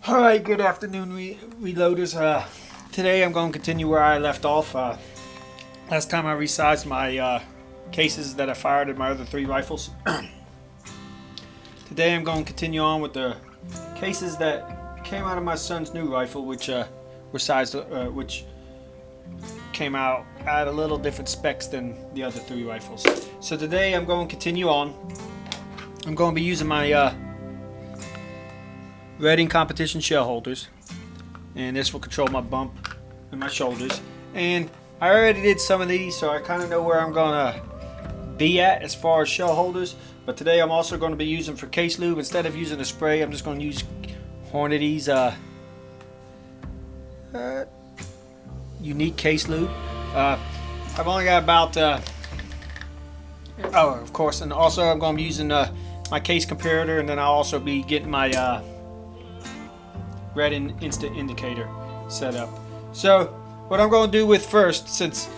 Alright, good afternoon, reloaders. Today I'm going to continue where I left off. Last time I resized my cases that I fired at my other 3 rifles. Today I'm going to continue on with the cases that came out of my son's new rifle, which were sized, which came out at a little different specs than the other 3 rifles. So today I'm going to continue on. I'm going to be using my Redding competition shell holders, and this will control my bump and my shoulders. And I already did some of these, so I kind of know where I'm gonna be at as far as shell holders. But today I'm also going to be using for case lube. Instead of using a spray, I'm just going to use Hornaday's unique case lube. I've only got about oh, of course, and also I'm going to be using my case comparator, and then I'll also be getting my Redding instant indicator set up. So what I'm going to do with first, since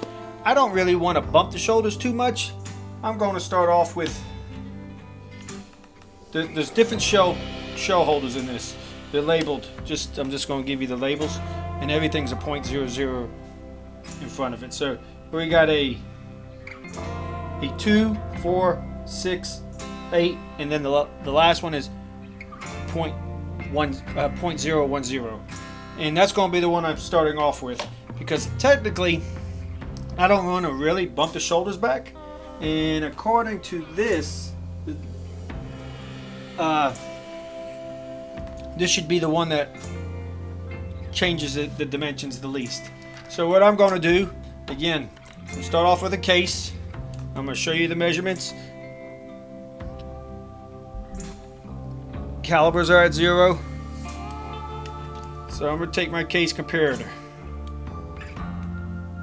I don't really want to bump the shoulders too much, I'm going to start off with there's different shell holders in this. They're labeled, I'm just going to give you the labels, and everything's a .00 in front of it. So we got a 2, 4, 6, 8, and then the last one is .010, and that's going to be the one I'm starting off with, because technically I don't want to really bump the shoulders back, and according to this, this should be the one that changes the dimensions the least. So what I'm going to do, again, I'm start off with a case. I'm going to show you the measurements. Calibers are at 0, so I'm going to take my case comparator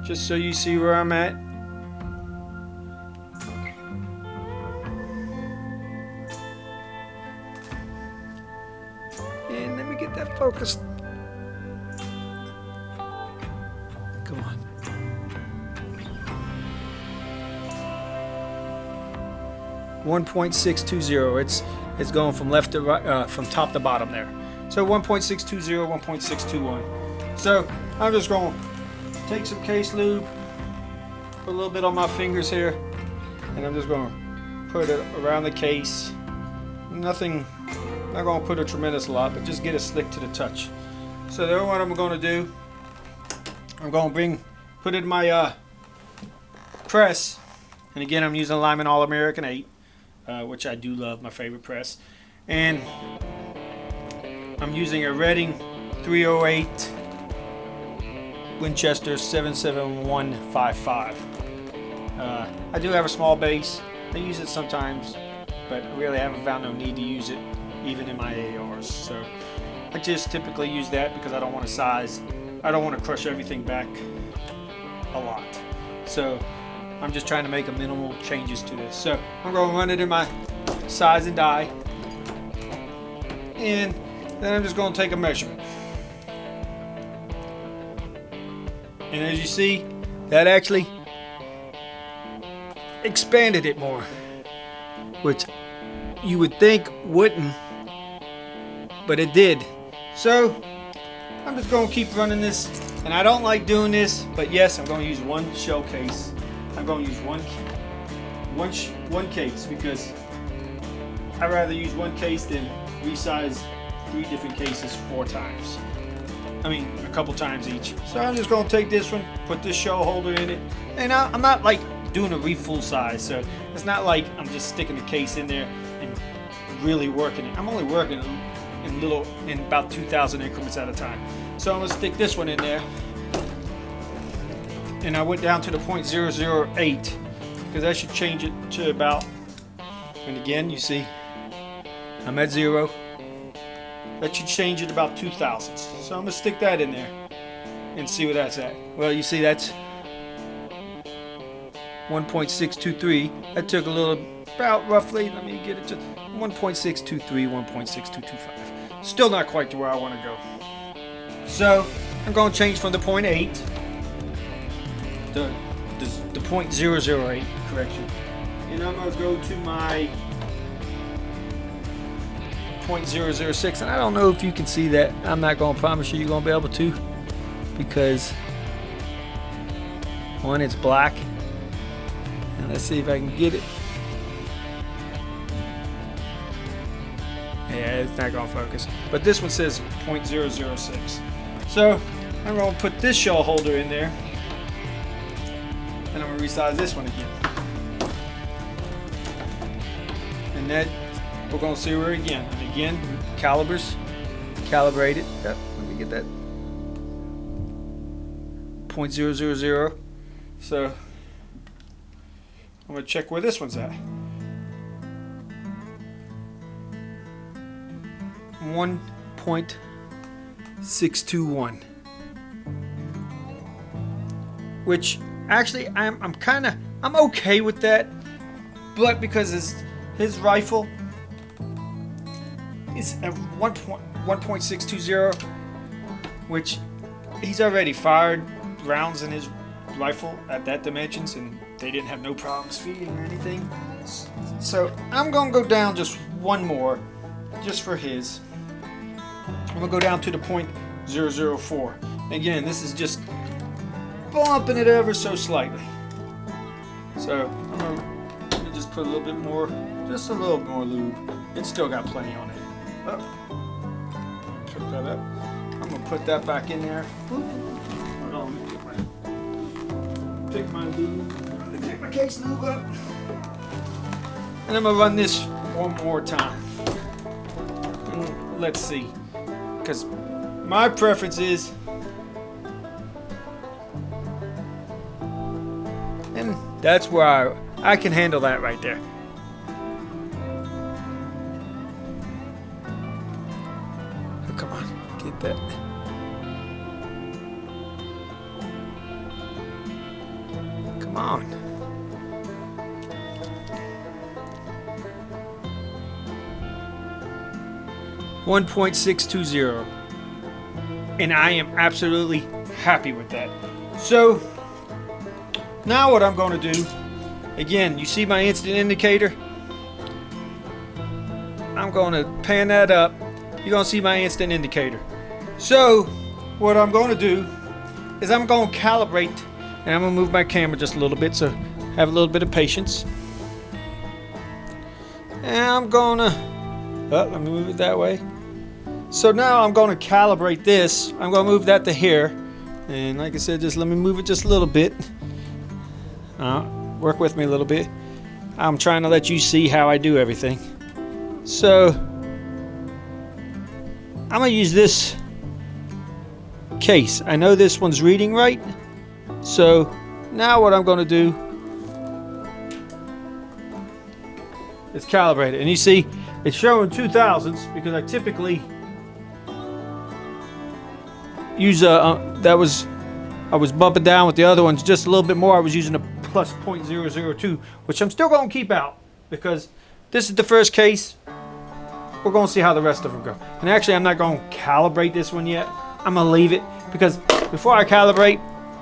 just so you see where I'm at. And let me get that focused. Come on. .620. It's going from left to right, from top to bottom there. So 1.620, 1.621. So I'm just going to take some case lube, put a little bit on my fingers here, and I'm just going to put it around the case. Nothing, not going to put a tremendous lot, but just get it slick to the touch. So then what I'm going to do, I'm going to put it in my press, and again I'm using Lyman All American 8. Which I do love, my favorite press, and I'm using a Redding 308 Winchester 77155. I do have a small base. I use it sometimes, but I really haven't found no need to use it even in my ARs. So I just typically use that because I don't want to I don't want to crush everything back a lot. So I'm just trying to make a minimal changes to this. So I'm going to run it in my size and die, and then I'm just going to take a measurement. And as you see, that actually expanded it more, which you would think wouldn't, but it did. So I'm just going to keep running this, and I don't like doing this, but yes, I'm going to use one shell case. I'm going to use one case because I'd rather use one case than resize 3 different cases 4 times. I mean, a couple times each. So I'm just going to take this one, put this shell holder in it, and I'm not like doing a full size, so it's not like I'm just sticking the case in there and really working it. I'm only working in about 2,000 increments at a time. So I'm going to stick this one in there. And I went down to the .008 because that should change it to about, and again you see I'm at 0. That should change it about 2 thousandths. So I'm going to stick that in there and see where that's at. Well, you see that's 1.623. That took a little, about roughly, let me get it to 1.623, 1.6225. Still not quite to where I want to go. So I'm going to change from the .8, the .008 correction, and I'm going to go to my .006, and I don't know if you can see that. I'm not going to promise you you're going to be able to, because one, it's black, and let's see if I can get it. Yeah, it's not going to focus, but this one says .006. So I'm going to put this shell holder in there, and I'm going to resize this one again. And that, we're going to see her again. And again, calibers, calibrate it. Yep, let me get that. .000. So I'm going to check where this one's at. 1.621. Which actually I'm okay with that, but because his rifle is at 1.620, which he's already fired rounds in his rifle at that dimensions, and they didn't have no problems feeding or anything. So I'm gonna go down just one more, just for his. I'm gonna go down to the .004. Again, this is just bumping it ever so slightly. So I'm gonna just put a little bit more, just a little more lube. It's still got plenty on it. Oh, pick that up. I'm gonna put that back in there. Hold on, let me pick my lube. Pick my case lube up. And I'm gonna run this one more time. And let's see, because my preference is, and that's where I can handle that right there. Oh, come on, get that. Come on. .620, and I am absolutely happy with that. So now what I'm going to do, again, you see my instant indicator? I'm going to pan that up. You're going to see my instant indicator. So what I'm going to do is I'm going to calibrate, and I'm going to move my camera just a little bit, so have a little bit of patience. And I'm going to, let me move it that way. So now I'm going to calibrate this. I'm going to move that to here. And like I said, just let me move it just a little bit. Work with me a little bit. I'm trying to let you see how I do everything. So I'm going to use this case. I know this one's reading right. So now what I'm going to do is calibrate it. And you see it's showing 2000s because I typically use I was bumping down with the other ones just a little bit more. I was using a plus .002, which I'm still going to keep out because this is the first case. We're going to see how the rest of them go. And actually, I'm not going to calibrate this one yet. I'm going to leave it because before I calibrate,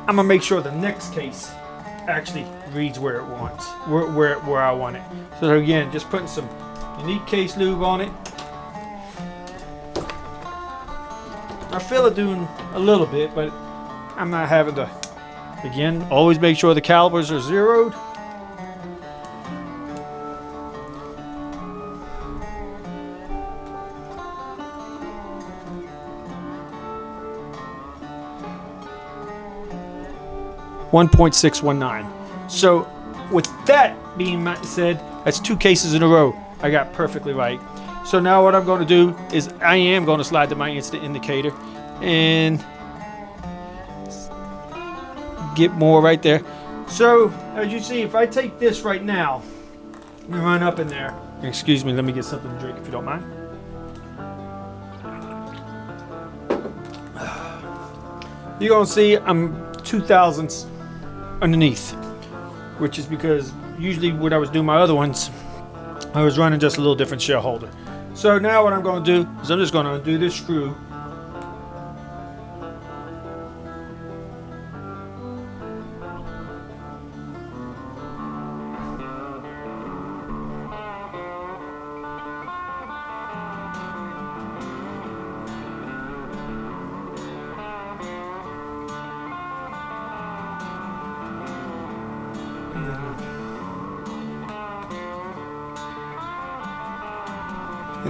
I'm going to make sure the next case actually reads where it wants, where I want it. So again, just putting some unique case lube on it. I feel it doing a little bit, but I'm not having to. Again, always make sure the calibers are zeroed. .619. So with that being said, that's 2 cases in a row I got perfectly right. So now what I'm going to do is I am going to slide to my instant indicator and get more right there. So as you see, if I take this right now and run up in there, excuse me, let me get something to drink if you don't mind. You're going to see I'm 2000s underneath, which is because usually when I was doing my other ones, I was running just a little different shell holder. So now what I'm going to do is I'm just going to undo this screw.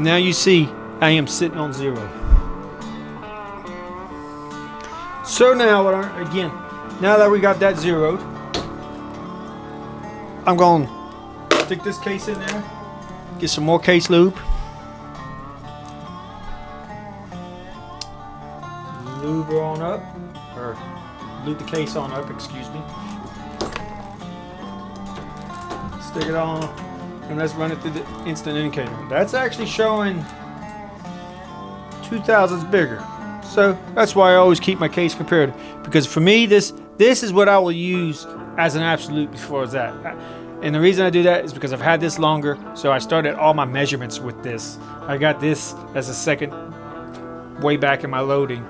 And now you see I am sitting on 0. So now, again, now that we got that zeroed, I'm going to stick this case in there, get some more case lube. Lube her on up, or lube the case on up, excuse me. Stick it on, and let's run it through the instant indicator. That's actually showing 2,000s bigger. So that's why I always keep my case compared. Because for me, this is what I will use as an absolute before that. And the reason I do that is because I've had this longer, so I started all my measurements with this. I got this as a second way back in my loading,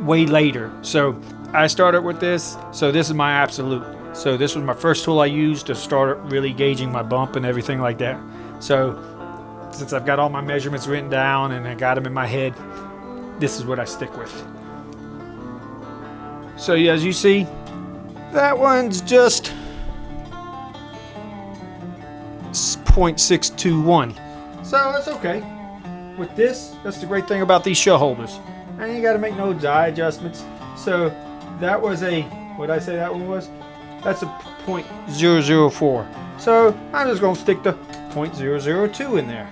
way later. So I started with this, so this is my absolute. So this was my first tool I used to start really gauging my bump and everything like that. So since I've got all my measurements written down and I got them in my head, this is what I stick with. So yeah, as you see, that one's just 0.621. So that's okay. With this, that's the great thing about these shell holders. And you got to make no die adjustments. So that was a, what did I say that one was? That's a 0.004. So I'm just going to stick the 0.002 in there.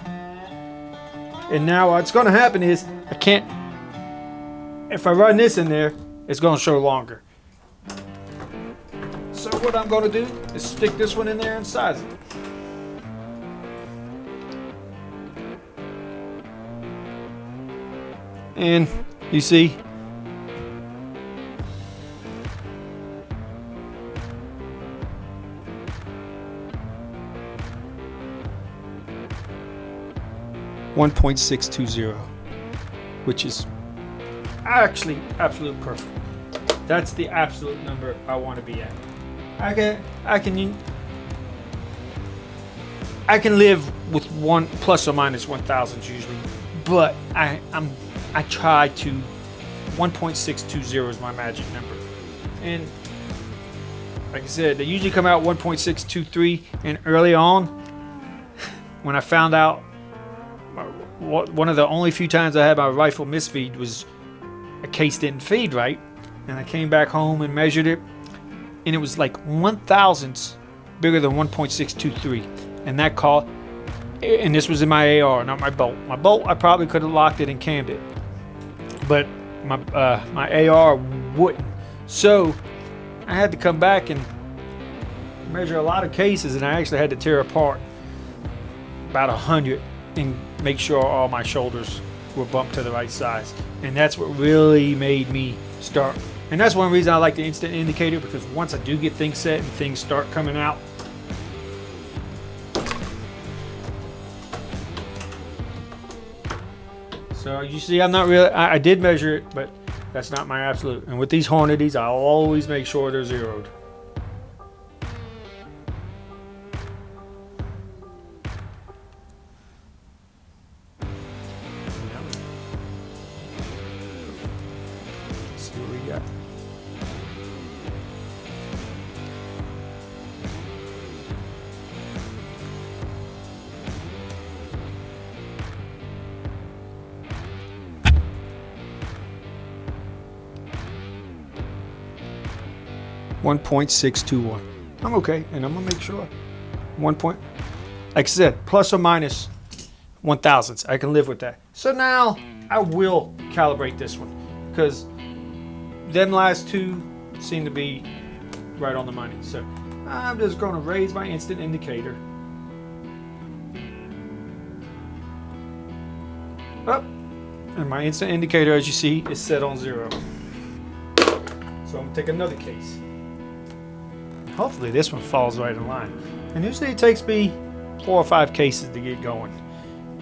And now what's going to happen is I can't, if I run this in there, it's going to show longer. So what I'm going to do is stick this one in there and size it. And you see, .620, which is actually absolute perfect. That's the absolute number I want to be at. I can live with one plus or minus 1,000s usually, but I try to 1.620 is my magic number. And like I said, they usually come out 1.623. And early on, when I found out, one of the only few times I had my rifle misfeed was a case didn't feed right, and I came back home and measured it, and it was like 1,000ths bigger than 1.623, and that called. And this was in my AR, not my bolt. My bolt, I probably could have locked it and cammed it, but my AR wouldn't. So I had to come back and measure a lot of cases, and I actually had to tear apart about 100 and make sure all my shoulders were bumped to the right size. And that's what really made me start. And that's one reason I like the instant indicator, because once I do get things set and things start coming out, so you see, I'm not really, I did measure it, but that's not my absolute. And with these Hornady's, I'll always make sure they're zeroed. Let's see what we got. .621. I'm okay, and I'm gonna make sure. Like I said, plus or minus 1,000ths. I can live with that. So now I will calibrate this one, because them last two seem to be right on the money. So I'm just gonna raise my instant indicator up, and my instant indicator, as you see, is set on 0. So I'm gonna take another case. Hopefully this one falls right in line. And usually it takes me 4 or 5 cases to get going,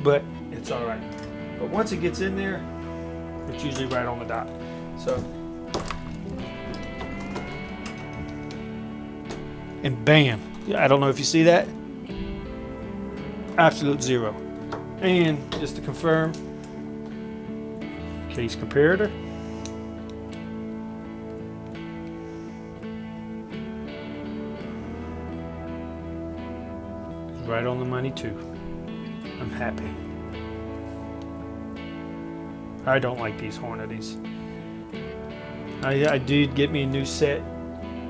but it's all right. But once it gets in there, it's usually right on the dot. So, and bam, I don't know if you see that, absolute 0. And just to confirm, case comparator. Right on the money too. I'm happy. I don't like these Hornays. I did get me a new set,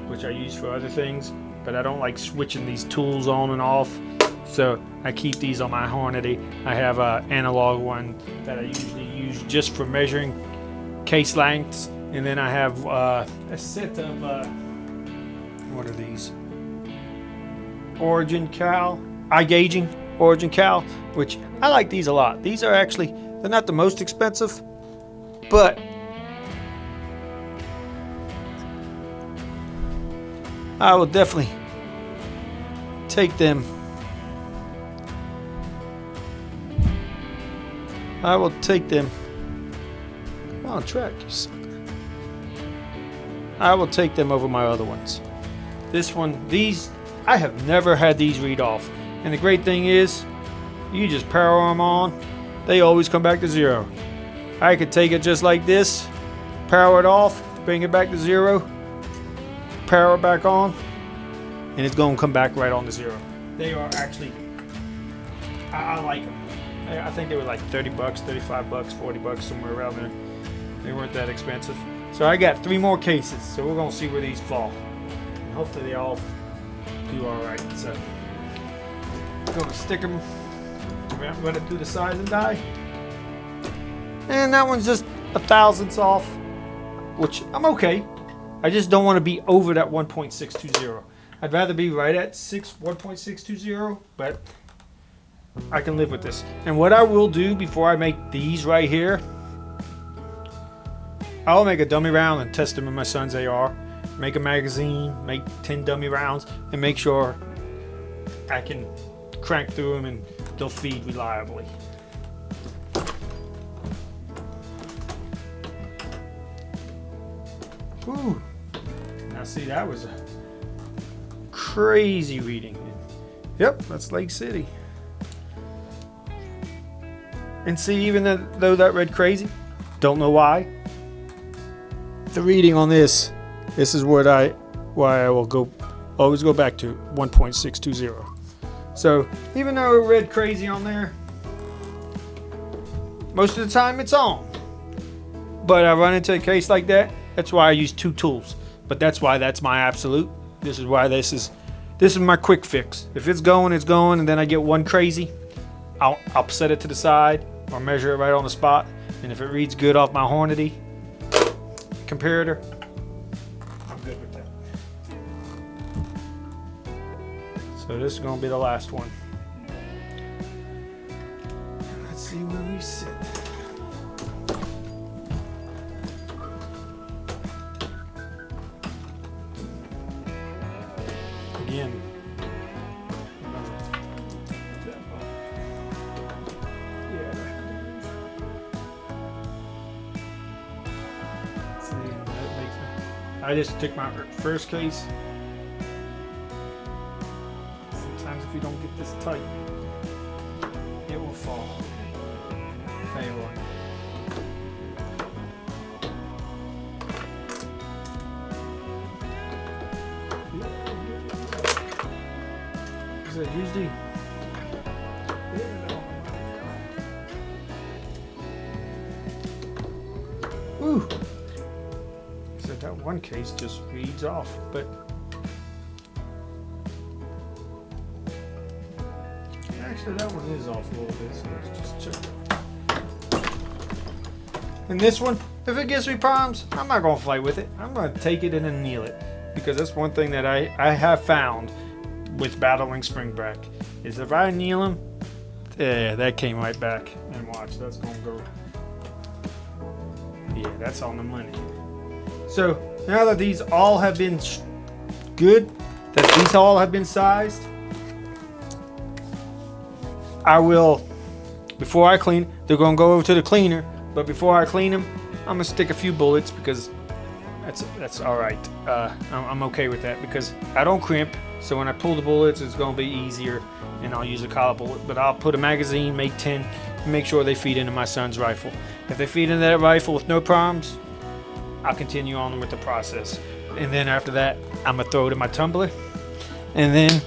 which I use for other things, but I don't like switching these tools on and off. So I keep these on my Hornady. I have an analog one that I usually use just for measuring case lengths, and then I have a set of what are these? Origin cal, eye gauging Origin cal, which I like these a lot. These are actually, they're not the most expensive, but I will definitely take them. I will take them. Come on, track, you sucker. I will take them over my other ones. This one, these, I have never had these read off. And the great thing is, you just power them on, they always come back to zero. I could take it just like this, power it off, bring it back to zero, power it back on, and it's going to come back right on to zero. They are actually, I like them. I think they were like 30 bucks, 35 bucks, 40 bucks, somewhere around there. They weren't that expensive. So I got 3 more cases, so we're going to see where these fall. And hopefully they all do all right. So I'm going to stick them, run it through the size and die. And that one's just 1/1000th off, which I'm okay. I just don't want to be over that 1.620. I'd rather be right at 1.620, but I can live with this. And what I will do before I make these right here, I'll make a dummy round and test them in my son's AR. Make a magazine, make 10 dummy rounds, and make sure I can crank through them and they'll feed reliably. Whew. Now see, that was a crazy reading. Yep, that's Lake City. And see, even though that read crazy, don't know why. The reading on this is why I will always go back to 1.620. So even though it read crazy on there, most of the time it's on. But I run into a case like that. That's why I use 2 tools. But that's why that's my absolute. This is why this is my quick fix. If it's going, it's going, and then I get one crazy, I'll set it to the side or measure it right on the spot. And if it reads good off my Hornady comparator, I'm good with that. So this is going to be the last one. Let's see where we sit. Again. I just took my first case. Sometimes if you don't get this tight, it will fall. Fail on it. Is that usually? Ooh. That one case just reads off, but actually that one is off a little bit, so let's just check. And this one, if it gives me problems, I'm not going to fight with it. I'm going to take it in and kneel it, because that's one thing that I have found with battling spring back is if I kneel them, yeah, that came right back. And watch, that's going to go. Yeah, that's on the money. So now that these all have been good, that these all have been sized, I will, before I clean, they're going to go over to the cleaner, but before I clean them, I'm going to stick a few bullets because that's all right. I'm okay with that because I don't crimp, so when I pull the bullets, it's going to be easier, and I'll use a collar bullet, but I'll put a magazine, make 10, and make sure they feed into my son's rifle. If they feed into that rifle with no problems, I'll continue on with the process, and then after that, I'm gonna throw it in my tumbler, and then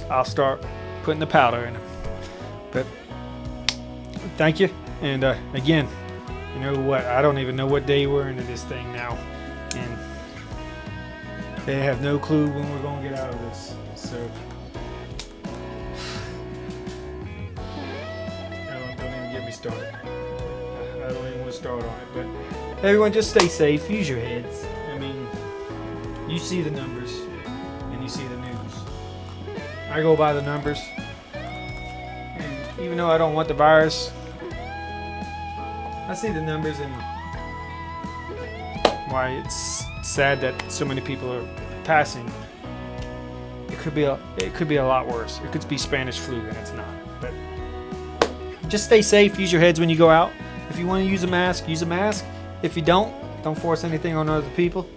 I'll start putting the powder in them. But thank you, and again, You know what? I don't even know what day we're into this thing now, and they have no clue when we're gonna get out of this. So don't even get me started. I don't even want to start on it. But everyone, just stay safe. Use your heads. I mean, you see the numbers and you see the news. I go by the numbers, and even though I don't want the virus, I see the numbers, and why it's sad that so many people are passing. It could be a lot worse. It could be Spanish flu, and it's not. But just stay safe. Use your heads when you go out. If you want to use a mask, use a mask. If you don't force anything on other people.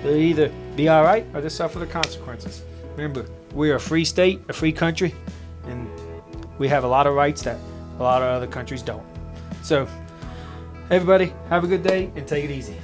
They'll either be all right or they suffer the consequences. Remember, we're a free state, a free country, and we have a lot of rights that a lot of other countries don't. So, everybody, have a good day and take it easy.